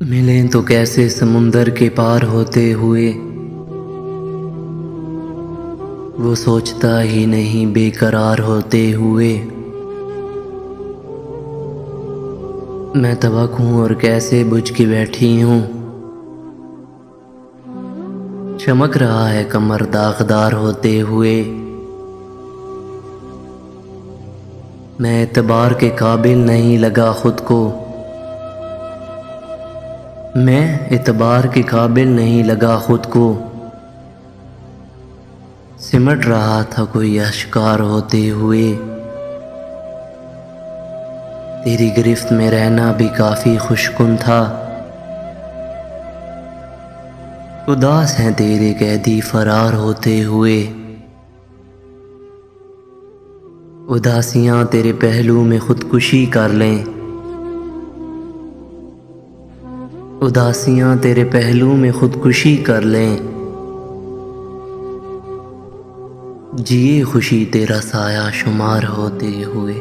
मिलें तो कैसे समुंदर के पार होते हुए, वो सोचता ही नहीं बेकरार होते हुए। मैं तबक हूँ और कैसे बुझ के बैठी हूँ, चमक रहा है कमर दागदार होते हुए। मैं एतबार के काबिल नहीं लगा खुद को, मैं एतबार के काबिल नहीं लगा खुद को। सिमट रहा था कोई अश्कार होते हुए, तेरी गिरफ्त में रहना भी काफ़ी खुशकुन था। उदास हैं तेरे कैदी फरार होते हुए, उदासियां तेरे पहलू में खुदकुशी कर लें, उदासियां तेरे पहलू में खुदकुशी कर लें। जिए खुशी तेरा साया शुमार होते हुए।